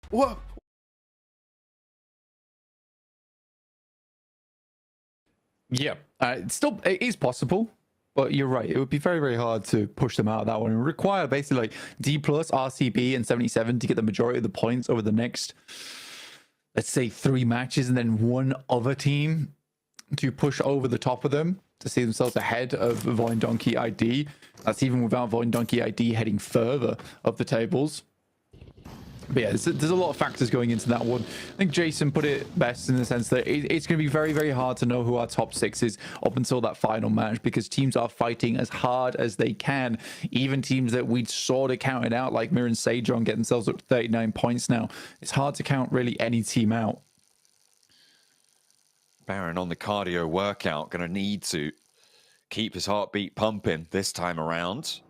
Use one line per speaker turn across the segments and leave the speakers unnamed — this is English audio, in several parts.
What? Yeah, it is possible, but you're right. It would be very, very hard to push them out of that one. It would require basically like D plus, RCB, and 77 to get the majority of the points over the next, let's say, 3 matches, and then one other team to push over the top of them to see themselves ahead of Void Donkey ID. That's even without Void Donkey ID heading further up the tables. But yeah, there's a lot of factors going into that one. I think Jason put it best in the sense that it's going to be very, very hard to know who our top 6 is up until that final match, because teams are fighting as hard as they can. Even teams that we'd sort of counted out, like Mir and Sajon, get themselves up to 39 points now. It's hard to count really any team out.
Baron on the cardio workout, going to need to keep his heartbeat pumping this time around.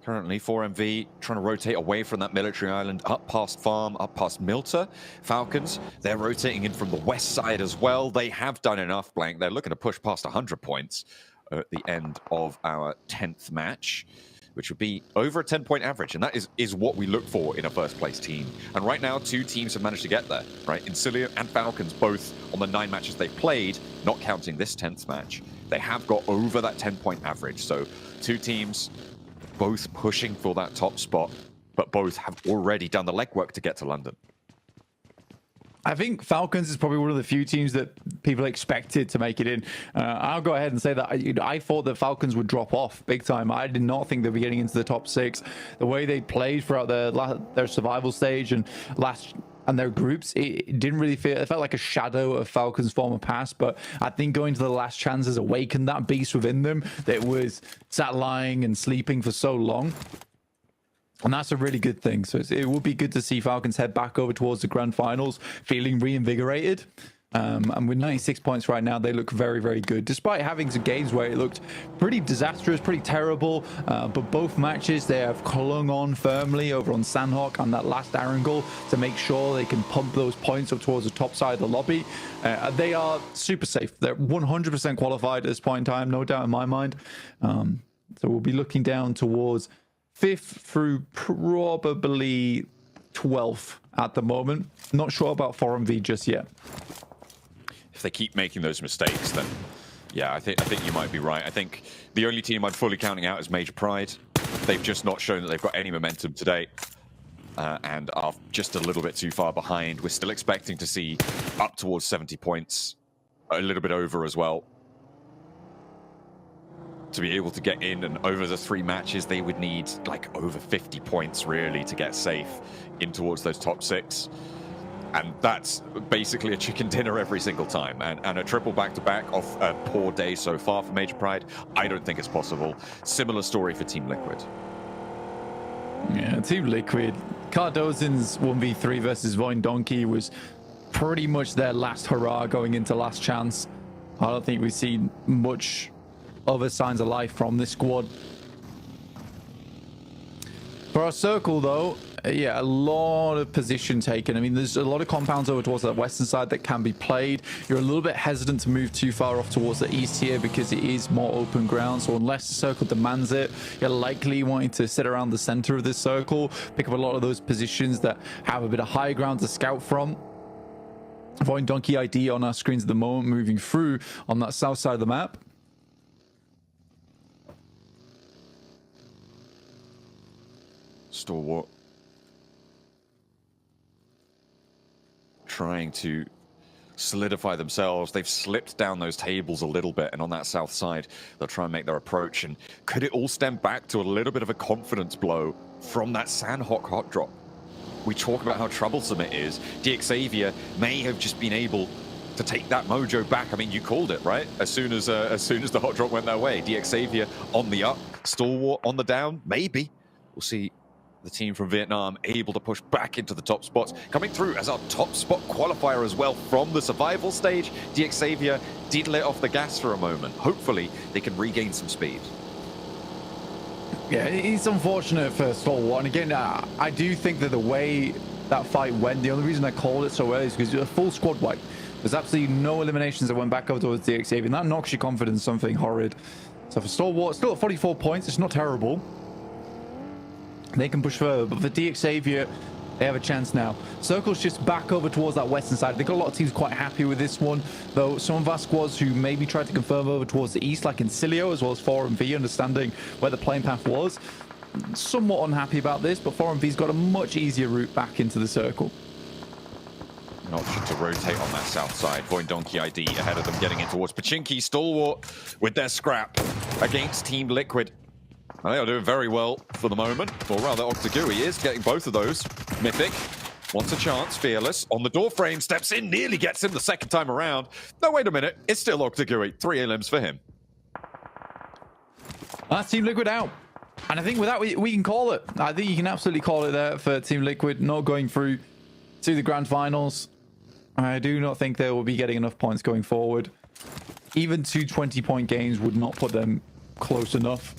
Currently, 4MV trying to rotate away from that military island, up past Farm, up past Milta. Falcons, they're rotating in from the west side as well. They have done enough, Blank. They're looking to push past 100 points at the end of our 10th match, which would be over a 10-point average. And that is what we look for in a first-place team. And right now, 2 teams have managed to get there, right? Incilia and Falcons, both on the 9 matches they've played, not counting this 10th match. They have got over that 10-point average. So 2 teams both pushing for that top spot, but both have already done the legwork to get to London.
I think Falcons is probably one of the few teams that people expected to make it in. I'll go ahead and say that I thought that Falcons would drop off big time. I did not think they'd be getting into the top 6. The way they played throughout their survival stage and their groups, it didn't really feel, it felt like a shadow of Falcons' former past. But I think going to the last chance has awakened that beast within them that was sat lying and sleeping for so long. And that's a really good thing. So it would be good to see Falcons head back over towards the grand finals, feeling reinvigorated. And with 96 points right now, they look very, very good. Despite having some games where it looked pretty disastrous, pretty terrible. But both matches, they have clung on firmly over on Sandhawk on that last Arangle to make sure they can pump those points up towards the top side of the lobby. They are super safe. They're 100% qualified at this point in time, no doubt in my mind. So we'll be looking down towards 5th through probably 12th at the moment. Not sure about 4MV just yet.
If they keep making those mistakes, then yeah, I think you might be right. I think the only team I'm fully counting out is Major Pride. They've just not shown that they've got any momentum today, and are just a little bit too far behind. We're still expecting to see up towards 70 points, a little bit over as well. To be able to get in, and over the 3 matches, they would need like over 50 points really to get safe in towards those top 6. And that's basically a chicken dinner every single time. And a triple back-to-back off a poor day so far for Major Pride, I don't think it's possible. Similar story for Team Liquid.
Yeah, Team Liquid. Cardozin's 1v3 versus Void Donkey was pretty much their last hurrah going into last chance. I don't think we've seen much other signs of life from this squad. For our circle, though, yeah, a lot of position taken. I mean, there's a lot of compounds over towards that western side that can be played. You're a little bit hesitant to move too far off towards the east here because it is more open ground. So unless the circle demands it, you're likely wanting to sit around the center of this circle, pick up a lot of those positions that have a bit of high ground to scout from. Void Donkey ID on our screens at the moment, moving through on that south side of the map.
Stalwart trying to solidify themselves. They've slipped down those tables a little bit, and on that south side, they'll try and make their approach. And could it all stem back to a little bit of a confidence blow from that Sandhawk hot drop? We talk about how troublesome it is. DXavier may have just been able to take that mojo back. I mean, you called it, right? As soon as the hot drop went their way, DXavier on the up, Stalwart on the down, maybe. We'll see the team from Vietnam able to push back into the top spots, coming through as our top spot qualifier as well from the survival stage. DXavier did let off the gas for a moment. Hopefully, they can regain some speed.
Yeah, it's unfortunate for Stalwart. And again, I do think that the way that fight went, the only reason I called it so early is because it was a full squad wipe. There's absolutely no eliminations that went back over towards DXavier, and that knocks your confidence something horrid. So for Stalwart, still at 44 points, it's not terrible. They can push further, but for DXavier, They have a chance now. Circle's just back over towards that western side. I think a lot of teams quite happy with this one, though some of our squads who maybe tried to confirm over towards the east, like Incilio, as well as 4MV, understanding where the playing path was, somewhat unhappy about this, but 4MV's got a much easier route back into the circle.
An option to rotate on that south side. Void Donkey ID ahead of them, getting in towards Pachinki. Stalwart with their scrap against Team Liquid. They are doing very well for the moment, or rather Octagui is getting both of those. Mythic wants a chance, Fearless on the door frame, steps in, nearly gets him the second time around. No, wait a minute, it's still Octagui. 3 elims for him.
That's Team Liquid out. And I think with that, we can call it. I think you can absolutely call it there for Team Liquid not going through to the grand finals. I do not think they will be getting enough points going forward. Even 2 20-point games would not put them close enough.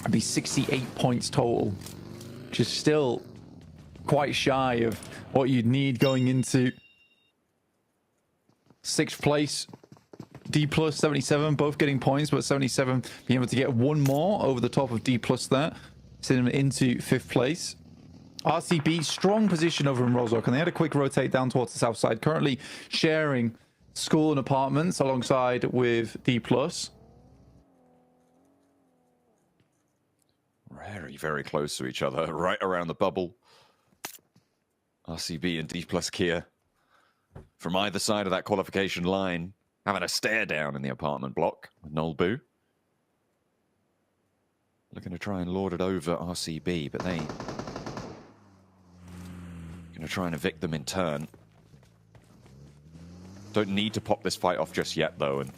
It'd be 68 points total, which is still quite shy of what you'd need going into 6th place. D plus 77, both getting points, but 77 being able to get one more over the top of D plus there, sending them into 5th place. RCB, strong position over in Rozhok, and they had a quick rotate down towards the south side, currently sharing school and apartments alongside with D plus.
Very, very close to each other, right around the bubble. RCB and D plus Kia from either side of that qualification line, having a stare down in the apartment block with Nolbu. Looking to try and lord it over RCB, but they going to try and evict them in turn. Don't need to pop this fight off just yet, though, and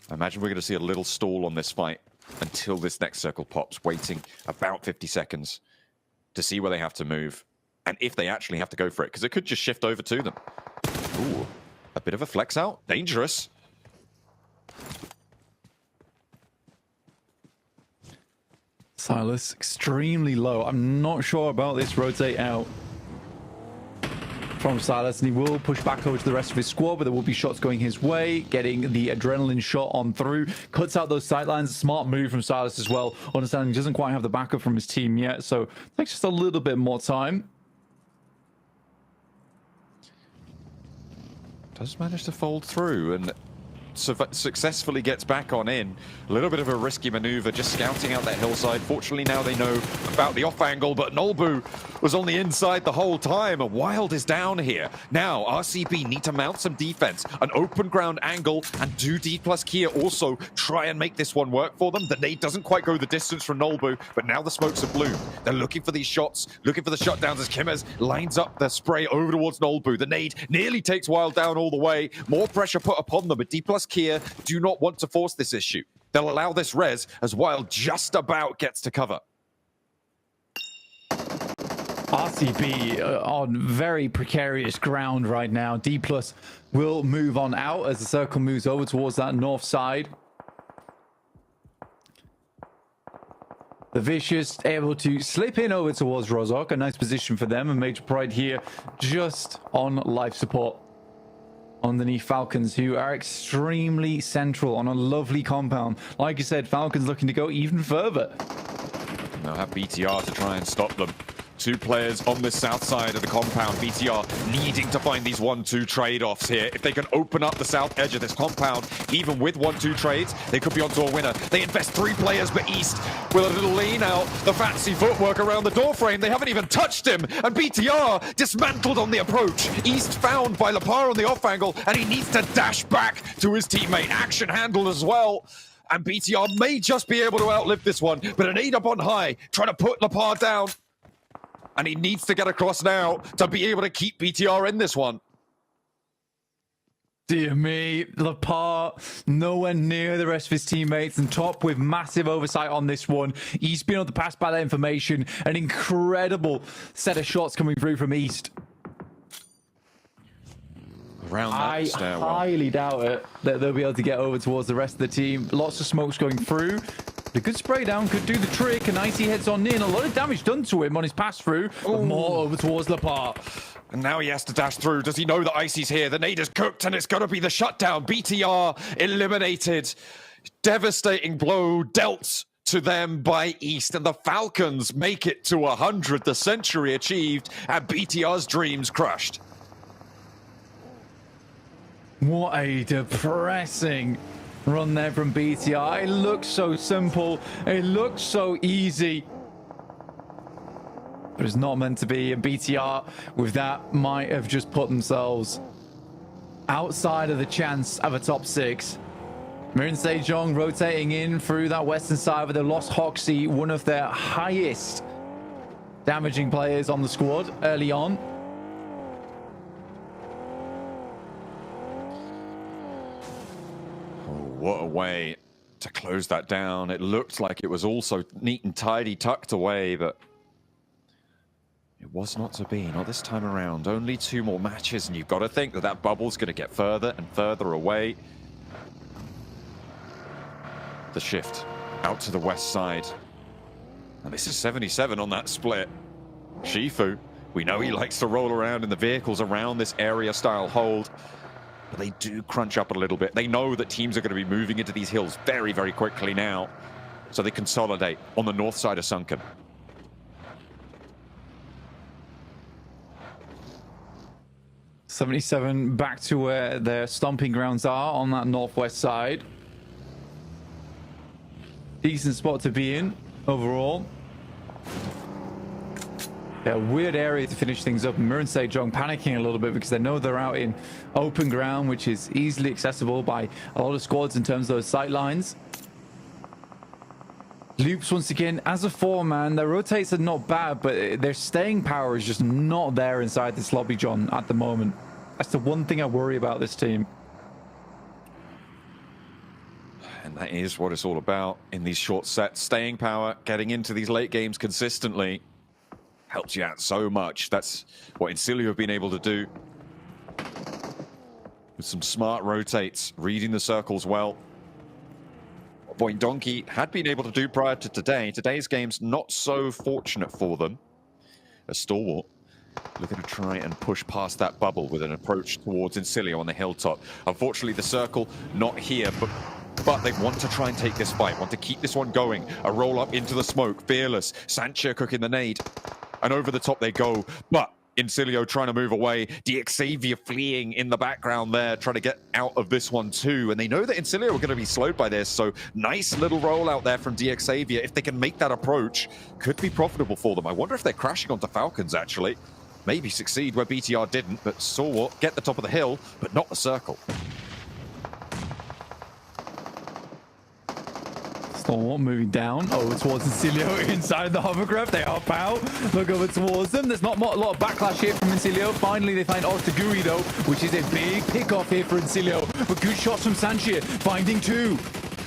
I imagine we're going to see a little stall on this fight until this next circle pops, waiting about 50 seconds to see where they have to move and if they actually have to go for it, because it could just shift over to them. Ooh, a bit of a flex out. Dangerous.
Silas, extremely low. I'm not sure about this rotate out from Silas, and he will push back over to the rest of his squad, but there will be shots going his way, getting the adrenaline shot on through, cuts out those sightlines. Smart move from Silas as well, understanding he doesn't quite have the backup from his team yet, so takes just a little bit more time.
Does manage to fold through and successfully gets back on in. A little bit of a risky maneuver, just scouting out that hillside. Fortunately, now they know about the off angle, but Nolbu was on the inside the whole time. And Wild is down here. Now, RCB need to mount some defense, an open ground angle, and do D plus Kia also try and make this one work for them. The nade doesn't quite go the distance from Nolbu, but now the smokes are blue. They're looking for these shots, looking for the shutdowns as Kimez lines up the spray over towards Nolbu. The nade nearly takes Wild down all the way. More pressure put upon them, but D plus Kia do not want to force this issue. They'll allow this res as Wild just about gets to cover.
RCB on very precarious ground right now. D plus will move on out as the circle moves over towards that north side. The Vicious able to slip in over towards Rozhok. A nice position for them, and Major Pride here just on life support underneath Falcons, who are extremely central on a lovely compound. Like you said, Falcons looking to go even further.
They'll have BTR to try and stop them. 2 players on the south side of the compound. BTR needing to find these 1-2 trade-offs here. If they can open up the south edge of this compound, even with 1-2 trades, they could be onto a winner. They invest 3 players, but East with a little lean out. The fancy footwork around the door frame. They haven't even touched him. And BTR dismantled on the approach. East found by Lapar on the off angle, and he needs to dash back to his teammate. Action handled as well. And BTR may just be able to outlive this one, but an 8 up on high, trying to put Lapar down. And he needs to get across now to be able to keep BTR in this one.
Dear me, Lapar nowhere near the rest of his teammates, and top with massive oversight on this one. East being able to pass by that information. An incredible set of shots coming through from East.
Around that
I
stairwell.
highly doubt it that they'll be able to get over towards the rest of the team. Lots of smokes going through. The good spray down could do the trick, and Icy heads on in. A lot of damage done to him on his pass through, but more over towards Lapar.
And now he has to dash through. Does he know that Icy's here? The nade is cooked, and it's going to be the shutdown. BTR eliminated. Devastating blow dealt to them by East, and the Falcons make it to 100, the century achieved, and BTR's dreams crushed.
What a depressing run there from BTR. It looks so simple. It looks so easy. But it's not meant to be. And BTR, with that, might have just put themselves outside of the chance of a top 6. Mirin Sejong rotating in through that western side, but they lost Hoxie, one of their highest damaging players on the squad early on.
What a way to close that down. It looked like it was also neat and tidy, tucked away, but it was not to be, not this time around. Only 2 more matches, and you've got to think that that bubble's going to get further and further away. The shift out to the west side. And this is 77 on that split. Shifu, we know he likes to roll around in the vehicles around this area style hold. But they do crunch up a little bit. They know that teams are going to be moving into these hills very, very quickly now. So they consolidate on the north side of Sunken.
'77 back to where their stomping grounds are on that northwest side. Decent spot to be in overall. Yeah, weird area to finish things up. Mirin Sejong panicking a little bit because they know they're out in open ground, which is easily accessible by a lot of squads in terms of those sight lines. Loops once again as a 4-man. Their rotates are not bad, but their staying power is just not there inside this lobby, John, at the moment. That's the one thing I worry about this team.
And that is what it's all about in these short sets. Staying power, getting into these late games consistently helps you out so much. That's what Incilio have been able to do. With some smart rotates, reading the circles well. What Donkey had been able to do prior to today. Today's game's not so fortunate for them. A Stalwart looking to try and push past that bubble with an approach towards Incilio on the hilltop. Unfortunately, the circle not here, but they want to try and take this fight, want to keep this one going. A roll up into the smoke, Fearless, Sancha cooking the nade, and over the top they go. But Incilio trying to move away, DXavier fleeing in the background there, trying to get out of this one too. And they know that Incilio are going to be slowed by this, so nice little roll out there from DXavier. If they can make that approach, could be profitable for them. I wonder if they're crashing onto Falcons, actually. Maybe succeed where BTR didn't, but Stalwart get the top of the hill, but not the circle.
Stalwart moving down over towards Incilio inside the hovercraft. They hop out, look over towards them. There's not a lot of backlash here from Incilio. Finally, they find Octaguri though, which is a big pick-off here for Incilio. But good shots from Sanchia, finding 2.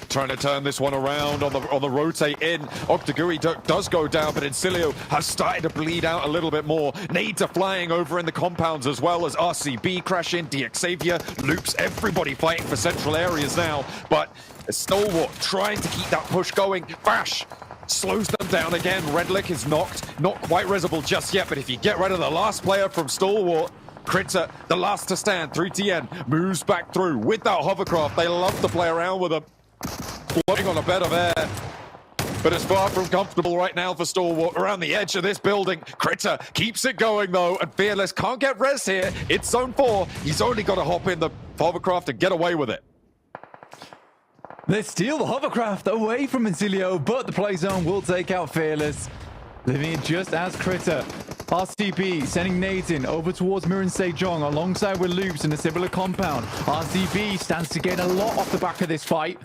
Trying to turn this one around on the rotate in. Octaguri does go down, but Incilio has started to bleed out a little bit more. Nades are flying over in the compounds as well as RCB crash in. DXavier loops, everybody fighting for central areas now. But Stalwart trying to keep that push going. Bash slows them down again. Redlick is knocked. Not quite resible just yet, but if you get rid of the last player from Stalwart, Critter, the last to stand, 3TN, moves back through with that hovercraft. They love to play around with them. Floating on a bed of air, but it's far from comfortable right now for Stalwart around the edge of this building. Critter keeps it going though, and Fearless can't get res here. It's zone 4. He's only got to hop in the hovercraft and get away with it.
They steal the hovercraft away from Incilio, but the play zone will take out Fearless. Leaving it just as Critter. RCB sending nades in over towards Mirin Sejong alongside with Loops in a similar compound. RCB stands to gain a lot off the back of this fight.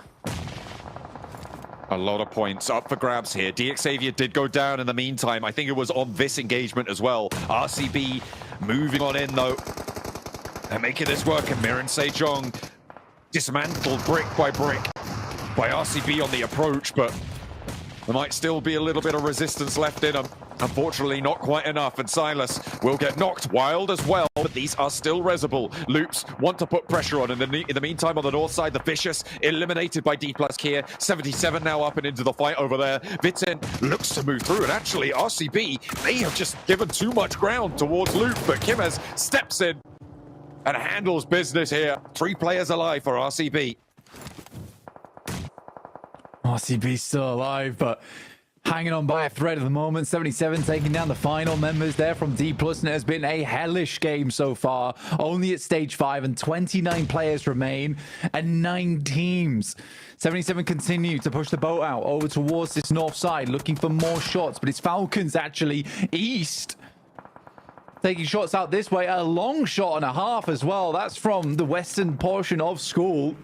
A lot of points up for grabs here. DXavier did go down in the meantime. I think it was on this engagement as well. RCB moving on in though. They're making this work, and Mirin Sejong dismantled brick by RCB on the approach, but there might still be a little bit of resistance left in them. Unfortunately, not quite enough, and Silas will get knocked wild as well, but these are still resible. Loops want to put pressure on, and in the meantime, on the north side, the Vicious eliminated by D+ here. 77 now up and into the fight over there. Vitin looks to move through, and actually, RCB, they have just given too much ground towards Loop, but Kimez steps in and handles business here. 3 players alive for RCB.
RCB still alive, but hanging on by a thread at the moment. 77 taking down the final members there from D+, and it has been a hellish game so far. Only at stage 5, and 29 players remain, and 9 teams. 77 continue to push the boat out over towards this north side, looking for more shots, but it's Falcons actually east. Taking shots out this way, a long shot and a half as well. That's from the western portion of school.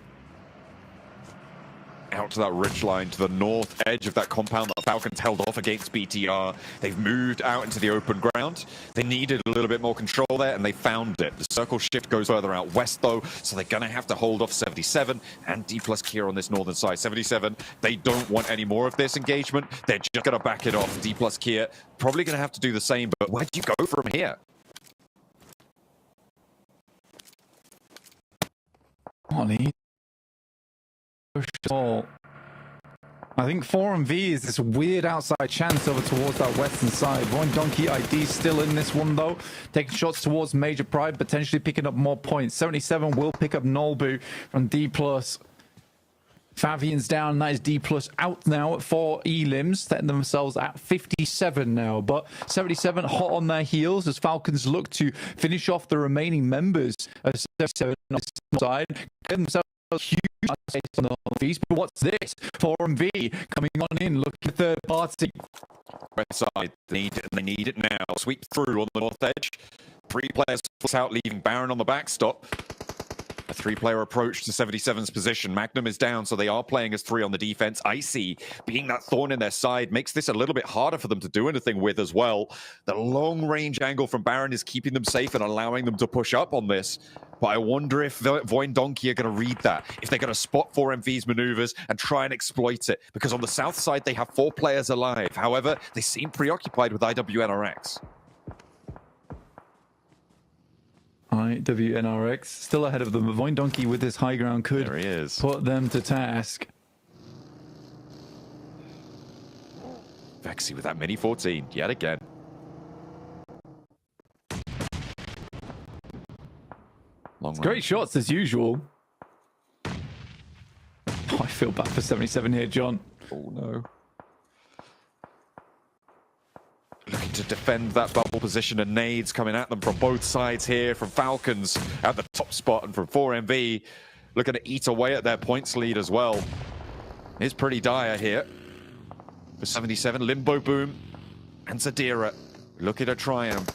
Out to that ridge line to the north edge of that compound that the Falcons held off against BTR. They've moved out into the open ground. They needed a little bit more control there, and they found it. The circle shift goes further out west, though, so they're going to have to hold off 77 and D+ Kia on this northern side. 77, they don't want any more of this engagement. They're just going to back it off. D+ Kia probably going to have to do the same, but where do you go from here?
I think 4MV is this weird outside chance over towards that western side. Donkey ID still in this one though, taking shots towards Major Pride, potentially picking up more points. 77 will pick up Nolbu from D+. Favian's down, that is D+ out now at 4 elims, setting themselves at 57 now. But 77 hot on their heels as Falcons look to finish off the remaining members of 77 on the side. Get themselves huge space on the northeast, but what's this? 4MV coming on in, looking at third party.
West side, they need it now. Sweep through on the north edge. 3 players out, leaving Baron on the backstop. A 3-player approach to 77's position. Magnum is down, so they are playing as 3 on the defense. Icy, being that thorn in their side, makes this a little bit harder for them to do anything with as well. The long-range angle from Baron is keeping them safe and allowing them to push up on this. But I wonder if Donkey are going to read that, if they're going to spot 4MV's maneuvers and try and exploit it. Because on the south side, they have 4 players alive. However, they seem preoccupied with IWNRX.
IWNRX still ahead of them. But Donkey with this high ground could put them to task.
Vexy with that mini 14 yet again.
Great shots as usual. Oh, I feel bad for 77 here, John.
Oh no. Looking to defend that bubble position, and nades coming at them from both sides here, from Falcons at the top spot and from 4MV looking to eat away at their points lead as well. It's pretty dire here for 77. Limbo Boom and Zadira looking to try and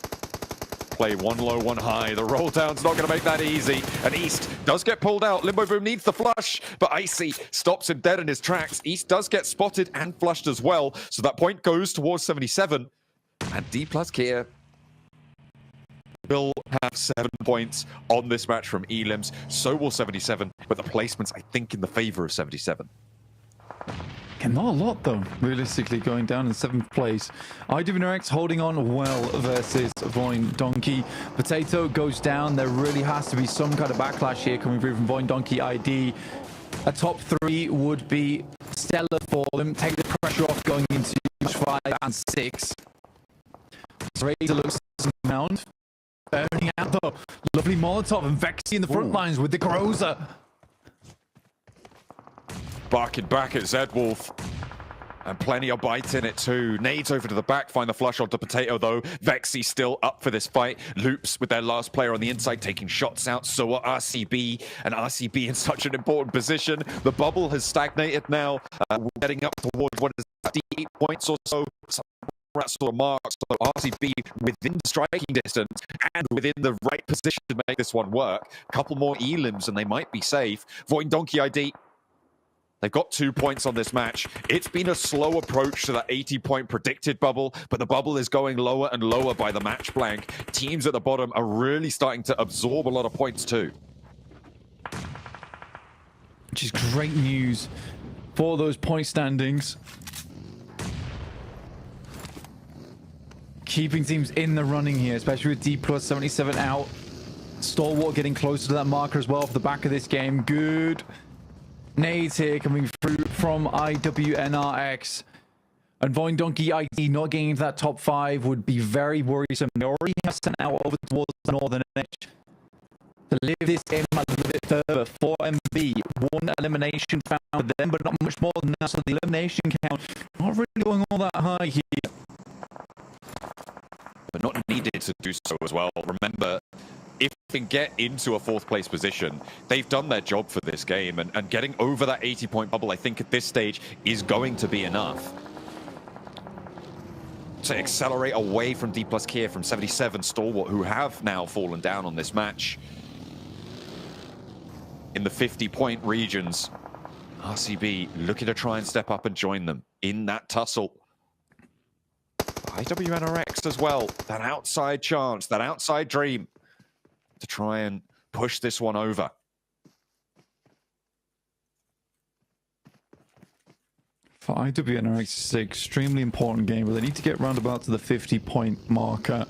play one low, one high. The roll down's not going to make that easy. And East does get pulled out. Limbo Boom needs the flush, but Icy stops him dead in his tracks. East does get spotted and flushed as well. So that point goes towards 77. And D+ Kia will have 7 points on this match from elims. So will 77, but the placements, I think, in the favor of 77.
And not a lot, though, realistically, going down in 7th place. IWNRX holding on well versus Donkey. Potato goes down. There really has to be some kind of backlash here coming through from Donkey ID. A top 3 would be stellar for them. Take the pressure off going into 5 and 6. Razor looks around. Burning out, though. Lovely Molotov and Vexy in the front lines with the Groza.
Barking back at Zedwolf. And plenty of bites in it too. Nades over to the back, find the flush onto Potato though. Vexy still up for this fight. Loops with their last player on the inside, taking shots out. So are RCB. And RCB in such an important position. The bubble has stagnated now. We're getting up towards what is 58 points or so. That sort of marks. So RCB within striking distance and within the right position to make this one work. A couple more elims and they might be safe. Donkey ID. They've got 2 points on this match. It's been a slow approach to that 80-point predicted bubble, but the bubble is going lower and lower by the match blank. Teams at the bottom are really starting to absorb a lot of points too.
Which is great news for those point standings. Keeping teams in the running here, especially with D+ 77 out. Stalwart getting closer to that marker as well for the back of this game. Good nades here coming through from IWNRX. And Donkey ID not getting into that top 5 would be very worrisome. They already have sent out over towards the northern edge. To live this game a little bit further, 4MV, 1 elimination found with them, but not much more than that. So the elimination count not really going all that high here.
But not needed to do so as well. Remember, if they can get into a 4th place position, they've done their job for this game, and getting over that 80-point bubble, I think at this stage, is going to be enough to accelerate away from D plus Kier, from 77 Stalwart, who have now fallen down on this match. In the 50-point regions, RCB looking to try and step up and join them in that tussle. IWNRX as well, that outside chance, that outside dream to try and push this one over.
For IWNRX, it's an extremely important game, but they need to get roundabout to the 50-point marker.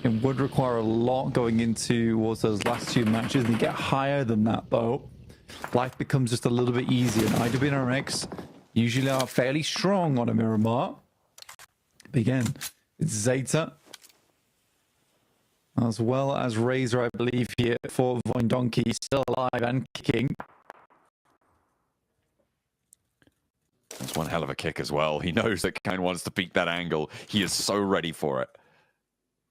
It would require a lot going into those last 2 matches. They get higher than that, though, life becomes just a little bit easier. And IWNRX usually are fairly strong on a Miramar. But again, it's Zeta, as well as Razor, I believe, here for VENOM, still alive and kicking.
That's one hell of a kick as well. He knows that Kane wants to beat that angle. He is so ready for it.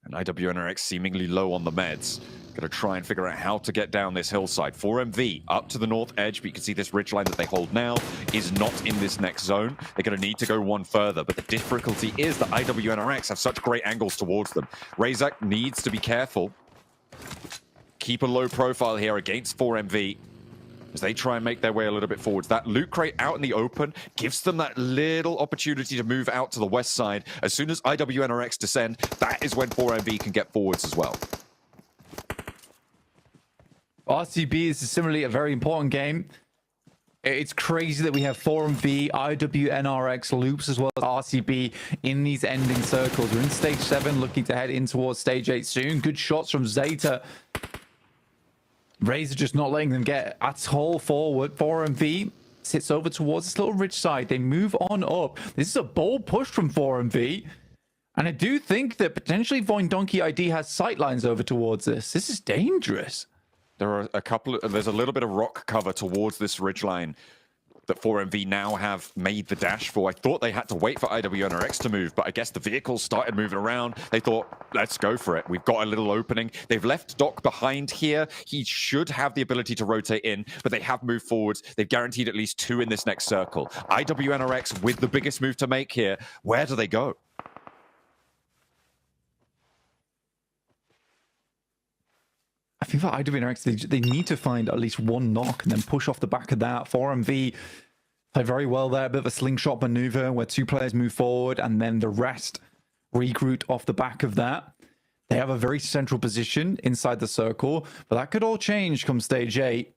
And IWNRX seemingly low on the meds. Gonna try and figure out how to get down this hillside. 4MV up to the north edge, but you can see this ridgeline that they hold now is not in this next zone. They're gonna need to go one further, but the difficulty is that IWNRX have such great angles towards them. Razak needs to be careful. Keep a low profile here against 4MV as they try and make their way a little bit forwards. That loot crate out in the open gives them that little opportunity to move out to the west side. As soon as IWNRX descend, that is when 4MV can get forwards as well.
RCB is similarly a very important game. It's crazy that we have 4MV, IWNRX loops as well as RCB in these ending circles. We're in stage 7, looking to head in towards stage 8 soon. Good shots from Zeta. Razor just not letting them get at all forward. 4MV sits over towards this little ridge side. They move on up. This is a bold push from 4MV. And I do think that potentially VENOM ID has sightlines over towards this. This is dangerous.
There are there's a little bit of rock cover towards this ridgeline that 4MV now have made the dash for. I thought they had to wait for IWNRX to move, but I guess the vehicles started moving around. They thought, let's go for it. We've got a little opening. They've left Doc behind here. He should have the ability to rotate in, but they have moved forwards. They've guaranteed at least 2 in this next circle. IWNRX with the biggest move to make here. Where do they go?
I think for IWNRX, they need to find at least one knock and then push off the back of that. 4MV play very well there. A bit of a slingshot maneuver where 2 players move forward and then the rest regroup off the back of that. They have a very central position inside the circle, but that could all change come stage 8.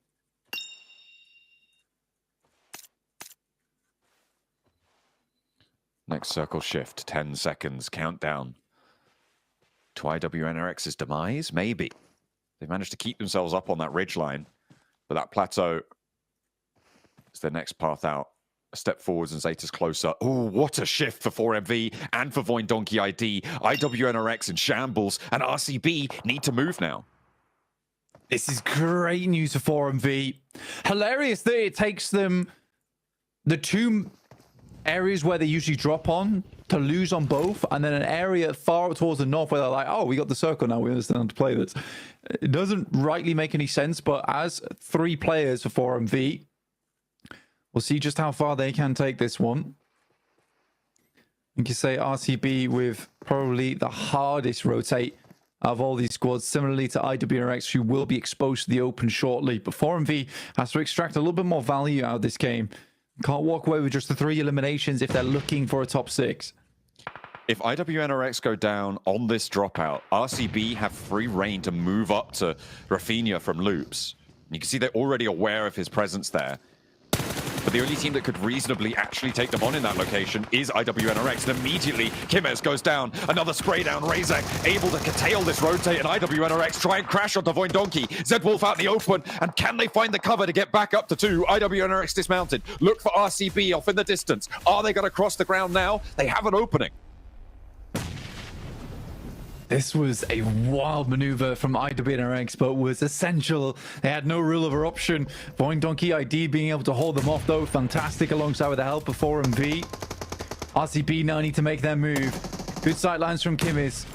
Next circle shift, 10 seconds, countdown to IWNRX's demise, maybe. They've managed to keep themselves up on that ridgeline, but that plateau is their next path out. A step forwards and Zeta's closer. Oh, what a shift for 4MV and for VENOM ID. IWNRX in shambles, and RCB need to move now.
This is great news for 4MV. Hilarious that it takes them the 2 areas where they usually drop on to lose on both, and then an area far towards the north where they're like, oh, we got the circle now, we understand how to play this. It doesn't rightly make any sense, but as 3 players for 4MV, we'll see just how far they can take this one. You can say RCB with probably the hardest rotate of all these squads, similarly to IWNRX, who will be exposed to the open shortly. But 4MV has to extract a little bit more value out of this game. Can't walk away with just the 3 eliminations if they're looking for a top 6.
If IWNRX go down on this dropout, RCB have free reign to move up to Rafinha from loops. You can see they're already aware of his presence there. But the only team that could reasonably actually take them on in that location is IWNRX. And immediately, Kimes goes down. Another spray down. Razak able to curtail this rotate, and IWNRX try and crash onto VENOM. Zedwolf out in the open, and can they find the cover to get back up to 2? IWNRX dismounted. Look for RCB off in the distance. Are they going to cross the ground now? They have an opening.
This was a wild maneuver from IWNRX, but was essential. They had no real other option. Void Donkey ID being able to hold them off, though, fantastic alongside with the help of 4MV. RCB now need to make their move. Good sight lines from Kimmis.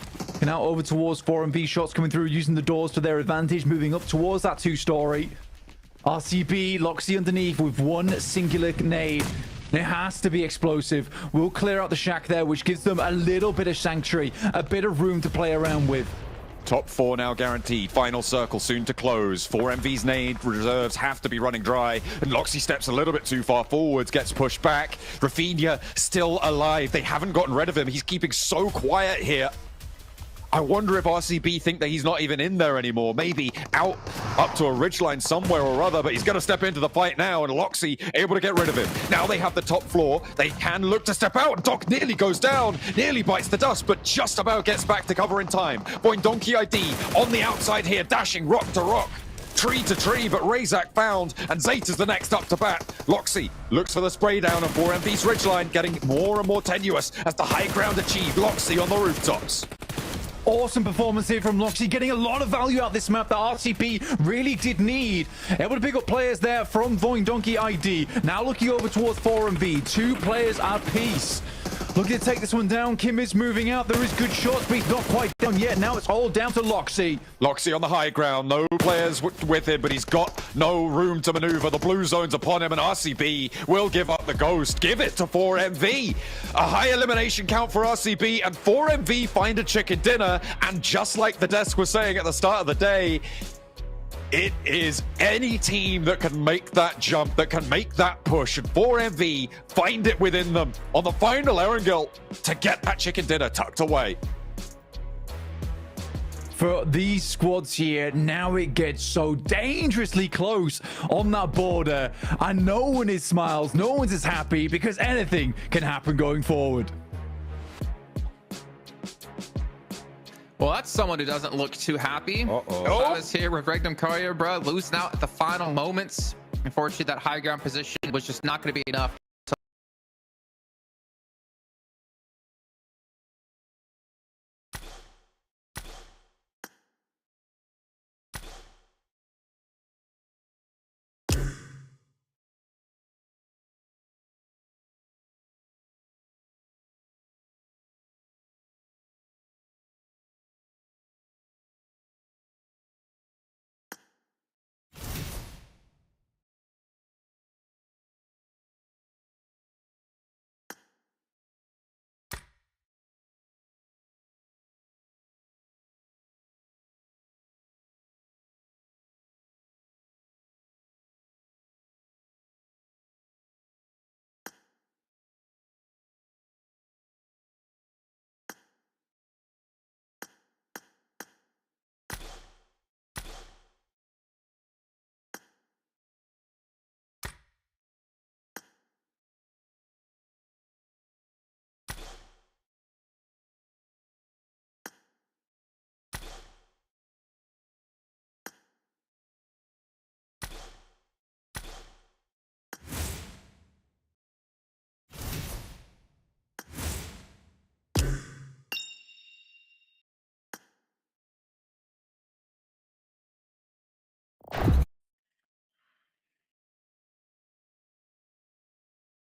Now over towards 4MV. Shots coming through, using the doors to their advantage, moving up towards that two-story. RCB, Loxy underneath with one singular nade. It has to be explosive. We'll clear out the shack there, which gives them a little bit of sanctuary, a bit of room to play around with.
Top 4 now guaranteed. Final circle soon to close. 4MV's nade reserves have to be running dry. And Loxy steps a little bit too far forwards, gets pushed back. Rafinha still alive. They haven't gotten rid of him. He's keeping so quiet here. I wonder if RCB think that he's not even in there anymore. Maybe out up to a ridgeline somewhere or other, but he's going to step into the fight now, and Loxy able to get rid of him. Now they have the top floor. They can look to step out. Doc nearly goes down, nearly bites the dust, but just about gets back to cover in time. Void Donkey ID on the outside here, dashing rock to rock. Tree to tree, but Razak found, and Zayt is the next up to bat. Loxy looks for the spray down on 4MV's ridgeline, getting more and more tenuous as the high ground achieved. Loxy on the rooftops.
Awesome performance here from Loxy, getting a lot of value out this map that RCP really did need. Able to pick up players there from Void Donkey ID. Now looking over towards 4MV, 2 players at peace. Looking to take this one down. Kim is moving out. There is good shots, but he's not quite down yet. Now it's all down to Loxy.
Loxy on the high ground. No players with him, but he's got no room to maneuver. The blue zone's upon him, and RCB will give up the ghost. Give it to 4MV. A high elimination count for RCB, and 4MV find a chicken dinner. And just like the desk was saying at the start of the day, it is any team that can make that jump, that can make that push, and 4MV find it within them on the final Erangel to get that chicken dinner tucked away.
For these squads here, now it gets so dangerously close on that border, and no one is smiles, no one's as happy, because anything can happen going forward.
Well, that's someone who doesn't look too happy. Travis here with Regnum Courier, bro, losing out at the final moments. Unfortunately, that high ground position was just not going to be enough